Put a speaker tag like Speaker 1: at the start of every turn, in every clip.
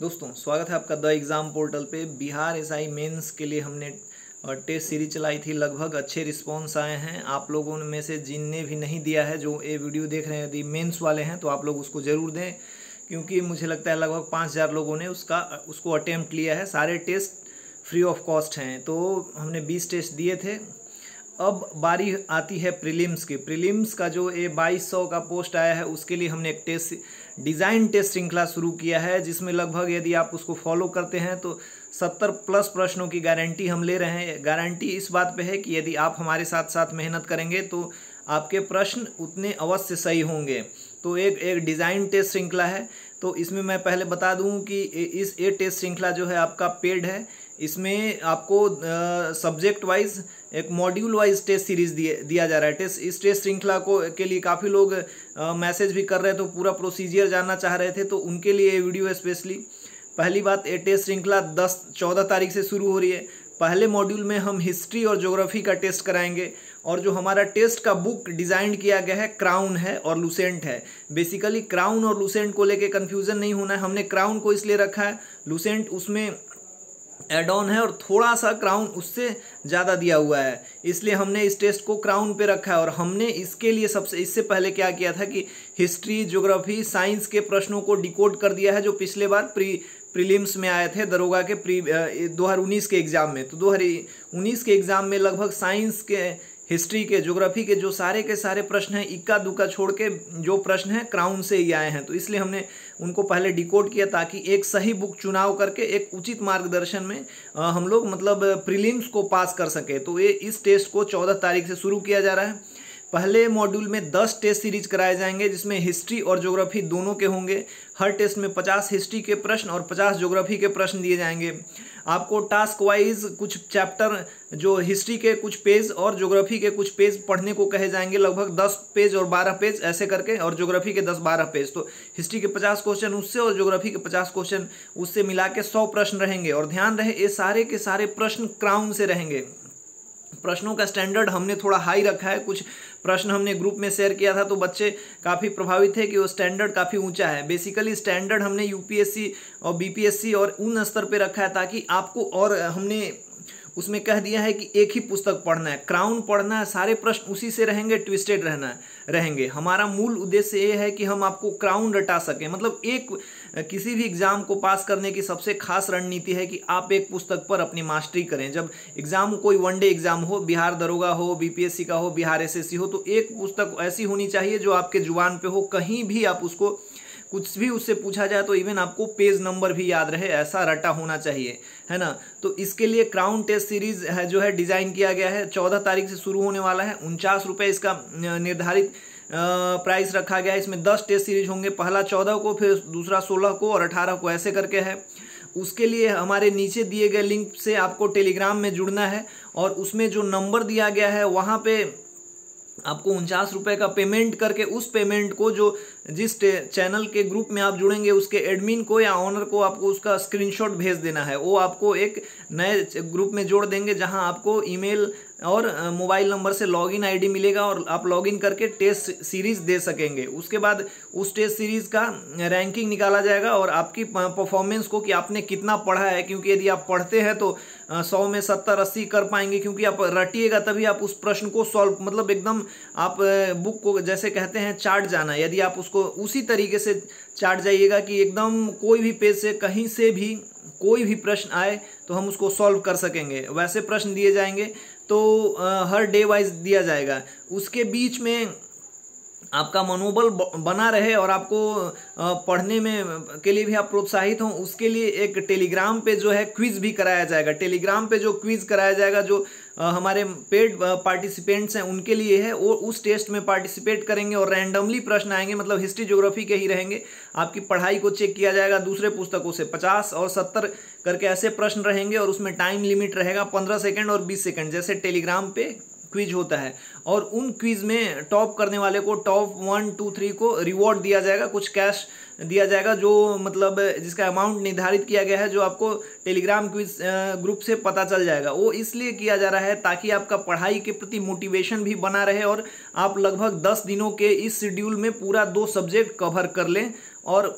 Speaker 1: दोस्तों स्वागत है आपका द एग्ज़ाम पोर्टल पे। बिहार एसआई मेंस के लिए हमने टेस्ट सीरीज चलाई थी। लगभग अच्छे रिस्पांस आए हैं। आप लोगों में से जिनने भी नहीं दिया है, जो ये वीडियो देख रहे हैं, यदि मेंस वाले हैं तो आप लोग उसको ज़रूर दें, क्योंकि मुझे लगता है लगभग 5000 लोगों ने उसको अटेम्प्ट लिया है। सारे टेस्ट फ्री ऑफ कॉस्ट हैं। तो हमने 20 टेस्ट दिए थे। अब बारी आती है प्रीलिम्स की। प्रीलिम्स का जो ये 2200 का पोस्ट आया है, उसके लिए हमने एक डिज़ाइन टेस्ट श्रृंखला शुरू किया है, जिसमें लगभग यदि आप उसको फॉलो करते हैं तो 70+ प्रश्नों की गारंटी हम ले रहे हैं। गारंटी इस बात पे है कि यदि आप हमारे साथ साथ मेहनत करेंगे तो आपके प्रश्न उतने अवश्य सही होंगे। तो एक डिज़ाइन टेस्ट श्रृंखला है। तो इसमें मैं पहले बता दूं कि ये टेस्ट श्रृंखला जो है आपका पेड है। इसमें आपको सब्जेक्ट वाइज एक मॉड्यूल वाइज टेस्ट सीरीज दिया जा रहा है। इस टेस्ट श्रृंखला के लिए काफ़ी लोग मैसेज भी कर रहे थे, तो पूरा प्रोसीजर जानना चाह रहे थे, तो उनके लिए ये वीडियो स्पेशली। पहली बात, ये टेस्ट श्रृंखला 14 तारीख से शुरू हो रही है। पहले मॉड्यूल में हम हिस्ट्री और ज्योग्राफी का टेस्ट कराएंगे, और जो हमारा टेस्ट का बुक डिज़ाइन किया गया है, क्राउन है और लुसेंट है। बेसिकली क्राउन और लुसेंट को लेके कन्फ्यूज़न नहीं होना है। हमने क्राउन को इसलिए रखा है, लुसेंट उसमें एड ऑन है और थोड़ा सा क्राउन उससे ज़्यादा दिया हुआ है, इसलिए हमने इस टेस्ट को क्राउन पे रखा है। और हमने इसके लिए इससे पहले क्या किया था कि हिस्ट्री, ज्योग्राफी, साइंस के प्रश्नों को डिकोड कर दिया है, जो पिछले बार प्रीलिम्स में आए थे दरोगा के 2019 के एग्ज़ाम में। तो 2019 के एग्ज़ाम में लगभग साइंस के, हिस्ट्री के, ज्योग्राफी के जो सारे के सारे प्रश्न हैं, इक्का दुक्का छोड़ के जो प्रश्न हैं क्राउन से ही आए हैं। तो इसलिए हमने उनको पहले डिकोड किया, ताकि एक सही बुक चुनाव करके एक उचित मार्गदर्शन में हम लोग मतलब प्रीलिम्स को पास कर सके। तो इस टेस्ट को 14 तारीख से शुरू किया जा रहा है। पहले मॉड्यूल में 10 टेस्ट सीरीज कराए जाएंगे, जिसमें हिस्ट्री और ज्योग्राफी दोनों के होंगे। हर टेस्ट में 50 हिस्ट्री के प्रश्न और 50 ज्योग्राफी के प्रश्न दिए जाएंगे। आपको टास्क वाइज कुछ चैप्टर, जो हिस्ट्री के कुछ पेज और ज्योग्राफी के कुछ पेज पढ़ने को कहे जाएंगे, लगभग 10 पेज और 12 पेज ऐसे करके, और ज्योग्राफी के 10-12 पेज। तो हिस्ट्री के 50 क्वेश्चन उससे और ज्योग्राफी के 50 क्वेश्चन उससे मिला के 100 प्रश्न रहेंगे। और ध्यान रहे, ये सारे के सारे प्रश्न क्राउन से रहेंगे। प्रश्नों का स्टैंडर्ड हमने थोड़ा हाई रखा है। कुछ प्रश्न हमने ग्रुप में शेयर किया था, तो बच्चे काफ़ी प्रभावित थे कि वो स्टैंडर्ड काफ़ी ऊंचा है। बेसिकली स्टैंडर्ड हमने यूपीएससी और बीपीएससी और उन स्तर पे रखा है, ताकि आपको, और हमने उसमें कह दिया है कि एक ही पुस्तक पढ़ना है, क्राउन पढ़ना है, सारे प्रश्न उसी से रहेंगे, ट्विस्टेड रहेंगे। हमारा मूल उद्देश्य ये है कि हम आपको क्राउन रटा सकें। मतलब किसी भी एग्ज़ाम को पास करने की सबसे खास रणनीति है कि आप एक पुस्तक पर अपनी मास्टरी करें। जब एग्ज़ाम, कोई वनडे एग्ज़ाम हो, बिहार दरोगा हो, बीपीएससी का हो, बिहार एसएससी हो, तो एक पुस्तक ऐसी होनी चाहिए जो आपके जुबान पे हो। कहीं भी आप उसको कुछ भी उससे पूछा जाए तो इवन आपको पेज नंबर भी याद रहे, ऐसा रटा होना चाहिए, है ना। तो इसके लिए क्राउन टेस्ट सीरीज है जो है डिज़ाइन किया गया है। 14 तारीख से शुरू होने वाला है। 49 रुपये इसका निर्धारित प्राइस रखा गया है। इसमें 10 टेस्ट सीरीज होंगे, पहला 14 को, फिर दूसरा 16 को और 18 को, ऐसे करके है। उसके लिए हमारे नीचे दिए गए लिंक से आपको टेलीग्राम में जुड़ना है, और उसमें जो नंबर दिया गया है वहाँ पे आपको 49 रुपये का पेमेंट करके, उस पेमेंट को जो जिस चैनल के ग्रुप में आप जुड़ेंगे उसके एडमिन को या ऑनर को आपको उसका स्क्रीनशॉट भेज देना है। वो आपको एक नए ग्रुप में जोड़ देंगे, जहां आपको ईमेल और मोबाइल नंबर से लॉगिन आईडी मिलेगा, और आप लॉगिन करके टेस्ट सीरीज दे सकेंगे। उसके बाद उस टेस्ट सीरीज का रैंकिंग निकाला जाएगा, और आपकी परफॉर्मेंस को, कि आपने कितना पढ़ा है। क्योंकि यदि आप पढ़ते हैं तो 100 में 70-80 कर पाएंगे, क्योंकि आप रटिएगा तभी आप उस प्रश्न को सॉल्व, मतलब एकदम आप बुक को जैसे कहते हैं चाट जाना। यदि आप उसको उसी तरीके से चाट जाइएगा कि एकदम कोई भी पेज से, कहीं से भी कोई भी प्रश्न आए तो हम उसको सॉल्व कर सकेंगे, वैसे प्रश्न दिए जाएंगे। तो हर डे वाइज दिया जाएगा। उसके बीच में आपका मनोबल बना रहे और आपको पढ़ने में के लिए भी आप प्रोत्साहित हों, उसके लिए एक टेलीग्राम पे जो है क्विज भी कराया जाएगा। टेलीग्राम पे जो क्विज कराया जाएगा, जो हमारे पेड पार्टिसिपेंट्स हैं उनके लिए है, वो उस टेस्ट में पार्टिसिपेट करेंगे, और रैंडमली प्रश्न आएंगे, मतलब हिस्ट्री ज्योग्राफी के ही रहेंगे। आपकी पढ़ाई को चेक किया जाएगा दूसरे पुस्तकों से। 50 और 70 करके ऐसे प्रश्न रहेंगे, और उसमें टाइम लिमिट रहेगा 15 सेकेंड और 20 सेकेंड, जैसे टेलीग्राम पे क्विज होता है। और उन क्विज में टॉप करने वाले को, टॉप 1, 2, 3 को रिवॉर्ड दिया जाएगा, कुछ कैश दिया जाएगा, जो मतलब जिसका अमाउंट निर्धारित किया गया है, जो आपको टेलीग्राम क्विज ग्रुप से पता चल जाएगा। वो इसलिए किया जा रहा है ताकि आपका पढ़ाई के प्रति मोटिवेशन भी बना रहे, और आप लगभग 10 दिनों के इस शेड्यूल में पूरा 2 सब्जेक्ट कवर कर लें। और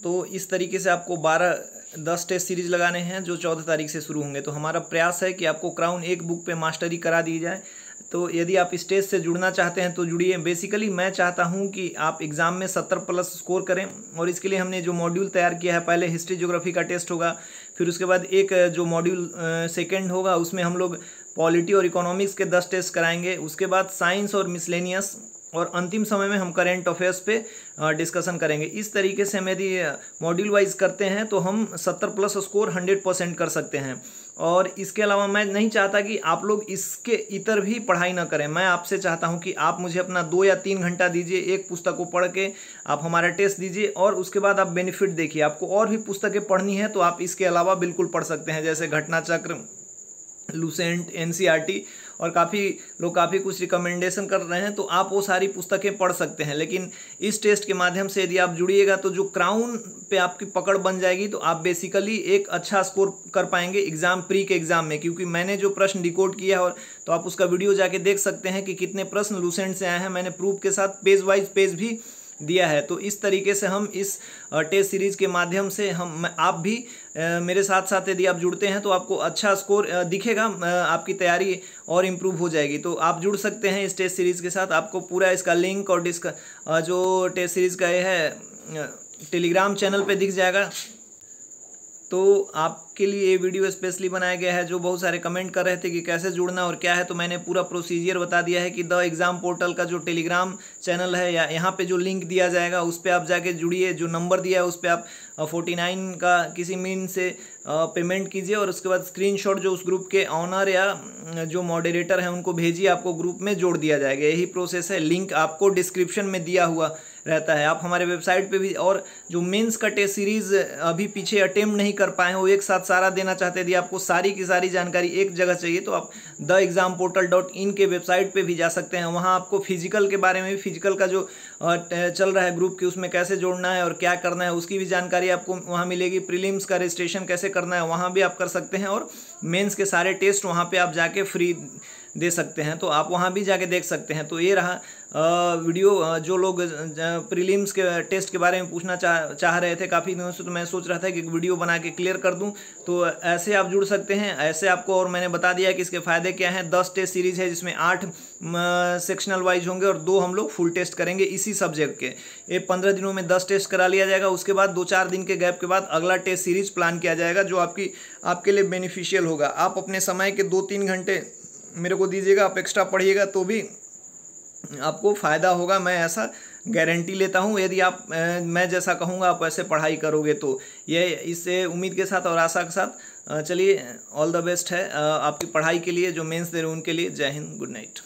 Speaker 1: तो इस तरीके से आपको 10 टेस्ट सीरीज लगाने हैं जो 14 तारीख से शुरू होंगे। तो हमारा प्रयास है कि आपको क्राउन एक बुक पे मास्टरी करा दी जाए। तो यदि आप इस टेस्ट से जुड़ना चाहते हैं तो जुड़िए। बेसिकली मैं चाहता हूं कि आप एग्ज़ाम में 70+ स्कोर करें, और इसके लिए हमने जो मॉड्यूल तैयार किया है, पहले हिस्ट्री ज्योग्राफी का टेस्ट होगा, फिर उसके बाद एक जो मॉड्यूल सेकेंड होगा उसमें हम लोग पॉलिटी और इकोनॉमिक्स के 10 टेस्ट कराएंगे, उसके बाद साइंस और मिसलेनियस, और अंतिम समय में हम करेंट अफेयर्स पे डिस्कशन करेंगे। इस तरीके से हम यदि मॉड्यूल वाइज करते हैं तो हम 70+ स्कोर 100% कर सकते हैं। और इसके अलावा मैं नहीं चाहता कि आप लोग इसके इतर भी पढ़ाई ना करें। मैं आपसे चाहता हूं कि आप मुझे अपना 2 या 3 घंटा दीजिए, एक पुस्तक को पढ़ के आप हमारा टेस्ट दीजिए, और उसके बाद आप बेनिफिट देखिए। आपको और भी पुस्तकें पढ़नी है तो आप इसके अलावा बिल्कुल पढ़ सकते हैं, जैसे घटना चक्र, लुसेंट, एनसीईआरटी, और काफ़ी लोग काफ़ी कुछ रिकमेंडेशन कर रहे हैं, तो आप वो सारी पुस्तकें पढ़ सकते हैं। लेकिन इस टेस्ट के माध्यम से यदि आप जुड़िएगा तो जो क्राउन पे आपकी पकड़ बन जाएगी, तो आप बेसिकली एक अच्छा स्कोर कर पाएंगे एग्जाम प्री के एग्जाम में। क्योंकि मैंने जो प्रश्न डिकोड किया है, और तो आप उसका वीडियो जाके देख सकते हैं कि कितने प्रश्न लुसेंट से आए हैं। मैंने प्रूफ के साथ पेज वाइज पेज भी दिया है। तो इस तरीके से हम इस टेस्ट सीरीज के माध्यम से आप भी मेरे साथ साथ यदि आप जुड़ते हैं तो आपको अच्छा स्कोर दिखेगा, आपकी तैयारी और इम्प्रूव हो जाएगी। तो आप जुड़ सकते हैं इस टेस्ट सीरीज़ के साथ। आपको पूरा इसका लिंक और जो टेस्ट सीरीज़ का ये है टेलीग्राम चैनल पे दिख जाएगा। तो आपके लिए ये वीडियो स्पेशली बनाया गया है। जो बहुत सारे कमेंट कर रहे थे कि कैसे जुड़ना और क्या है, तो मैंने पूरा प्रोसीजर बता दिया है कि द एग्ज़ाम पोर्टल का जो टेलीग्राम चैनल है, या यहाँ पे जो लिंक दिया जाएगा उस पर आप जाके जुड़िए। जो नंबर दिया है उस पर आप 49 का किसी मीन से पेमेंट कीजिए, और उसके बाद स्क्रीनशॉट जो उस ग्रुप के ऑनर या जो मॉडरेटर हैं उनको भेजिए, आपको ग्रुप में जोड़ दिया जाएगा। यही प्रोसेस है। लिंक आपको डिस्क्रिप्शन में दिया हुआ रहता है। आप हमारे वेबसाइट पे भी, और जो मेंस का टेस्ट सीरीज़ अभी पीछे अटेम्प्ट नहीं कर पाए हैं वो एक साथ सारा देना चाहते हैं। यदि आपको सारी की सारी जानकारी एक जगह चाहिए तो आप theexamportal.in के वेबसाइट पे भी जा सकते हैं। वहाँ आपको फिजिकल के बारे में भी, फिजिकल का जो चल रहा है ग्रुप की, उसमें कैसे जोड़ना है और क्या करना है उसकी भी जानकारी आपको वहाँ मिलेगी। प्रीलिम्स का रजिस्ट्रेशन कैसे करना है वहाँ भी आप कर सकते हैं, और मेंस के सारे टेस्ट वहाँ पे आप जाके फ्री दे सकते हैं, तो आप वहाँ भी जाके देख सकते हैं। तो ये रहा वीडियो। जो लोग प्रीलिम्स के टेस्ट के बारे में पूछना चाह रहे थे काफ़ी दिनों से, तो मैं सोच रहा था कि एक वीडियो बना के क्लियर कर दूं। तो ऐसे आप जुड़ सकते हैं, ऐसे आपको। और मैंने बता दिया कि इसके फ़ायदे क्या हैं। 10 टेस्ट सीरीज़ है जिसमें 8 सेक्शनल वाइज होंगे और 2 हम लोग फुल टेस्ट करेंगे इसी सब्जेक्ट के। ये 15 दिनों में 10 टेस्ट करा लिया जाएगा। उसके बाद 2-4 दिन के गैप के बाद अगला टेस्ट सीरीज प्लान किया जाएगा, जो आपके लिए बेनिफिशियल होगा। आप अपने समय के 2-3 घंटे मेरे को दीजिएगा, आप एक्स्ट्रा पढ़िएगा तो भी आपको फ़ायदा होगा। मैं ऐसा गारंटी लेता हूँ। यदि आप मैं जैसा कहूँगा आप वैसे पढ़ाई करोगे तो ये इससे उम्मीद के साथ और आशा के साथ चलिए, ऑल द बेस्ट है आपकी पढ़ाई के लिए। जो मेंस दे रहे हैं उनके लिए जय हिंद, गुड नाइट।